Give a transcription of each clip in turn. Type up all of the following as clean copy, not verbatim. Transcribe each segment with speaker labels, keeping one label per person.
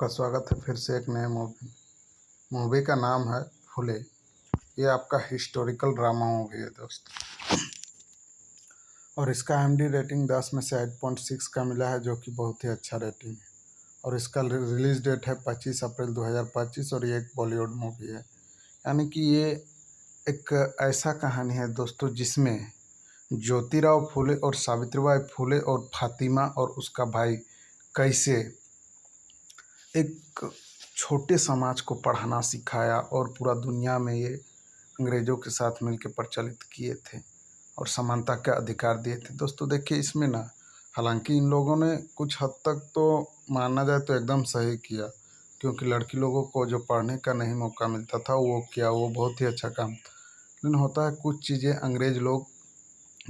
Speaker 1: आपका स्वागत है फिर से एक नए मूवी। मूवी का नाम है फूले। ये आपका हिस्टोरिकल ड्रामा मूवी है दोस्तों, और इसका एमडी रेटिंग 10 में से 8.6 का मिला है, जो कि बहुत ही अच्छा रेटिंग है। और इसका रिलीज डेट है 25 अप्रैल 2025, और ये एक बॉलीवुड मूवी है। यानी कि ये एक ऐसा कहानी है दोस्तों जिसमें ज्योतिराव फूले और सावित्रीबाई फूले और फातिमा और उसका भाई कैसे एक छोटे समाज को पढ़ाना सिखाया और पूरा दुनिया में ये अंग्रेज़ों के साथ मिलकर प्रचलित किए थे और समानता का अधिकार दिए थे। दोस्तों देखिए, इसमें ना हालांकि इन लोगों ने कुछ हद तक तो माना जाए तो एकदम सही किया, क्योंकि लड़की लोगों को जो पढ़ने का नहीं मौका मिलता था वो किया, वो बहुत ही अच्छा काम। लेकिन होता है कुछ चीज़ें अंग्रेज़ लोग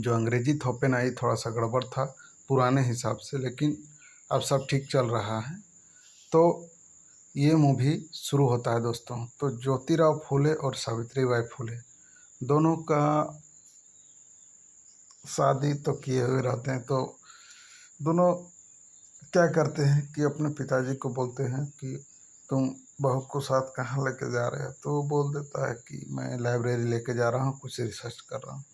Speaker 1: जो अंग्रेजी थोपे ना, ये थोड़ा सा गड़बड़ था पुराने हिसाब से, लेकिन अब सब ठीक चल रहा है। तो ये मूवी शुरू होता है दोस्तों। तो ज्योतिराव फूले और सावित्रीबाई फूले दोनों का शादी तो किए हुए रहते हैं। तो दोनों क्या करते हैं कि अपने पिताजी को बोलते हैं कि तुम बहू को साथ कहाँ लेके जा रहे हो। तो वो बोल देता है कि मैं लाइब्रेरी लेके जा रहा हूँ, कुछ रिसर्च कर रहा हूँ।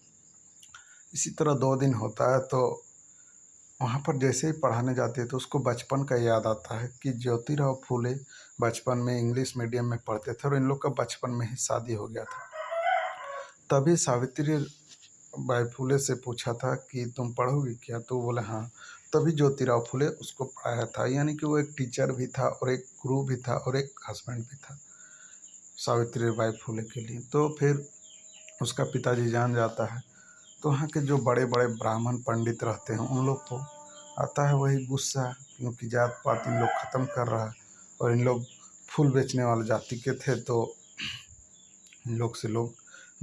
Speaker 1: इसी तरह 2 दिन होता है, तो वहाँ पर जैसे ही पढ़ाने जाती है तो उसको बचपन का याद आता है कि ज्योतिराव फूले बचपन में इंग्लिश मीडियम में पढ़ते थे और इन लोग का बचपन में ही शादी हो गया था। तभी सावित्री बाई फूले से पूछा था कि तुम पढ़ोगी क्या, तो बोले हाँ। तभी ज्योतिराव फूले उसको पढ़ाया था, यानी कि वो एक टीचर भी था और एक गुरु भी था और एक हस्बैंड भी था सावित्री बाई फूले के लिए। तो फिर उसका पिताजी जान जाता है, तो वहाँ के जो बड़े बड़े ब्राह्मण पंडित रहते हैं उन लोग को आता है वही गुस्सा, क्योंकि जात पात इन लोग ख़त्म कर रहा है और इन लोग फूल बेचने वाले जाति के थे, तो इन लोग से लोग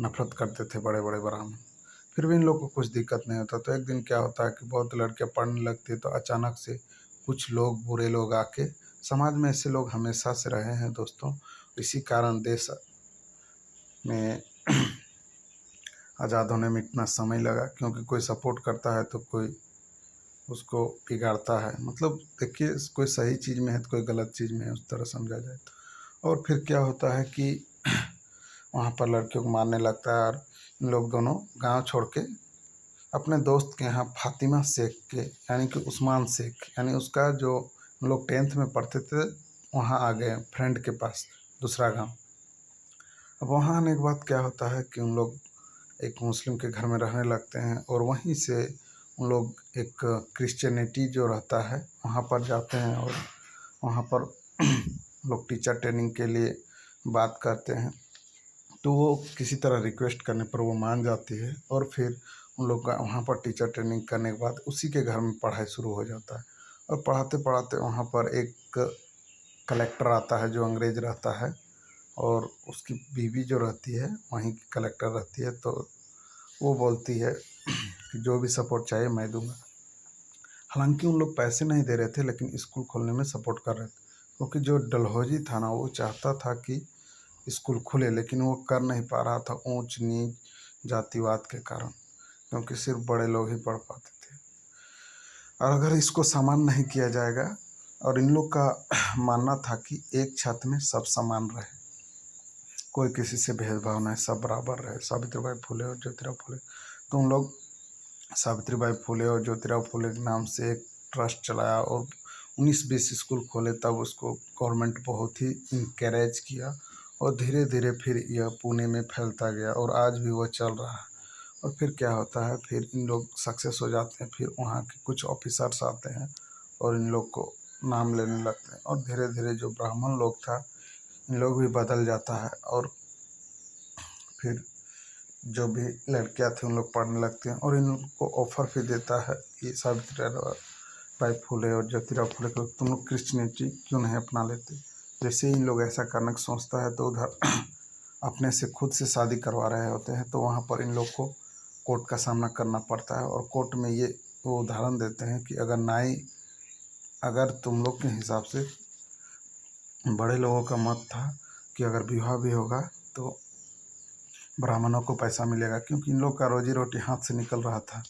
Speaker 1: नफरत करते थे बड़े बड़े ब्राह्मण। फिर भी इन लोग को कुछ दिक्कत नहीं होता। तो एक दिन क्या होता है कि बहुत लड़कियां पढ़ने लगती है, तो अचानक से कुछ लोग बुरे लोग आके, समाज में ऐसे लोग हमेशा से रहे हैं दोस्तों, इसी कारण देश में आज़ाद होने में इतना समय लगा, क्योंकि कोई सपोर्ट करता है तो कोई उसको बिगाड़ता है। मतलब देखिए, कोई सही चीज़ में है तो कोई गलत चीज़ में है, उस तरह समझा जाए तो। और फिर क्या होता है कि वहाँ पर लड़कियों को मारने लगता है, और इन लोग दोनों गांव छोड़ के अपने दोस्त के यहाँ फातिमा शेख के, यानी कि उस्मान शेख, यानी उसका जो हम लोग 10th में पढ़ते थे, वहाँ आ गए फ्रेंड के पास, दूसरा गांव। अब वहाँ आने के बाद क्या होता है कि उन लोग एक मुस्लिम के घर में रहने लगते हैं, और वहीं से उन लोग एक क्रिश्चियनिटी जो रहता है वहाँ पर जाते हैं, और वहाँ पर लोग टीचर ट्रेनिंग के लिए बात करते हैं। तो वो किसी तरह रिक्वेस्ट करने पर वो मान जाती है, और फिर उन लोग का वहाँ पर टीचर ट्रेनिंग करने के बाद उसी के घर में पढ़ाई शुरू हो जाता है। और पढ़ाते पढ़ाते वहाँ पर एक कलेक्टर आता है जो अंग्रेज रहता है, और उसकी बीवी जो रहती है वहीं की कलेक्टर रहती है। तो वो बोलती है कि जो भी सपोर्ट चाहिए मैं दूंगा। हालांकि उन लोग पैसे नहीं दे रहे थे, लेकिन स्कूल खोलने में सपोर्ट कर रहे थे, क्योंकि जो डलहौजी था ना, वो चाहता था कि स्कूल खुले, लेकिन वो कर नहीं पा रहा था ऊंच नीच जातिवाद के कारण, क्योंकि सिर्फ बड़े लोग ही पढ़ पाते थे। और अगर इसको समान नहीं किया जाएगा, और इन लोग का मानना था कि एक छत में सब समान रहे, कोई किसी से भेदभाव नहीं, सब बराबर रहे, सावित्रीबाई फूले और ज्योतिराव फूले। तो उन लोग सावित्रीबाई फूले और ज्योतिराव फूले के नाम से एक ट्रस्ट चलाया और 19-20 स्कूल खोले। तब उसको गवर्नमेंट बहुत ही इंकरेज किया, और धीरे धीरे फिर यह पुणे में फैलता गया, और आज भी वह चल रहा है। और फिर क्या होता है, फिर इन लोग सक्सेस हो जाते हैं, फिर वहाँ के कुछ ऑफिसर्स आते हैं और इन लोग को नाम लेने लगते हैं, और धीरे धीरे जो ब्राह्मण लोग था इन लोग भी बदल जाता है, और फिर जो भी लड़कियां थी उन लोग पढ़ने लगते हैं, और इन लोग को ऑफर भी देता है ये सावित्रीबाई फूले और ज्योतिराव फूले को, तुम लोग क्रिश्चियनिटी क्यों नहीं अपना लेते। जैसे ही इन लोग ऐसा करने का सोचता है, तो उधर अपने से खुद से शादी करवा रहे होते हैं, तो वहाँ पर इन लोग को कोर्ट का सामना करना पड़ता है। और कोर्ट में ये वो उदाहरण देते हैं कि अगर तुम लोग के हिसाब से बड़े लोगों का मत था कि अगर विवाह भी होगा तो ब्राह्मणों को पैसा मिलेगा, क्योंकि इन लोग का रोजी रोटी हाथ से निकल रहा था,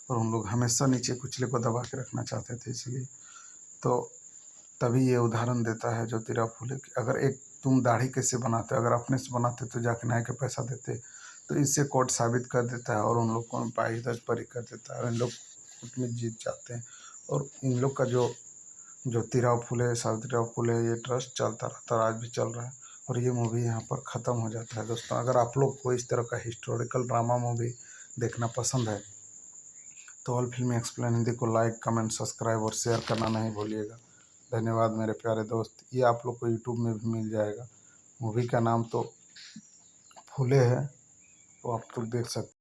Speaker 1: और उन लोग हमेशा नीचे कुचले को दबा के रखना चाहते थे, इसलिए। तो तभी ये उदाहरण देता है ज्योतिराव फुले कि अगर एक तुम दाढ़ी कैसे बनाते, अगर अपने से बनाते तो जाके नाई के पैसा देते। तो इससे कोर्ट साबित कर देता है और उन लोग को पाई दस बरी कर देता है और इन लोग कोर्ट में जीत जाते हैं। और इन लोग का जो ज्योतिराव फुले सावित्रीराव फुले ये ट्रस्ट चलता रहता है, आज भी चल रहा है। और ये मूवी यहाँ पर ख़त्म हो जाता है। दोस्तों, अगर आप लोग को इस तरह का हिस्टोरिकल ड्रामा मूवी देखना पसंद है तो ऑल फिल्म एक्सप्लेन हिंदी को लाइक, कमेंट, सब्सक्राइब और शेयर करना नहीं भूलिएगा। धन्यवाद मेरे प्यारे दोस्त। ये आप लोग को यूट्यूब में भी मिल जाएगा। मूवी का नाम तो फूले है, तो आप लोग देख सकते हैं।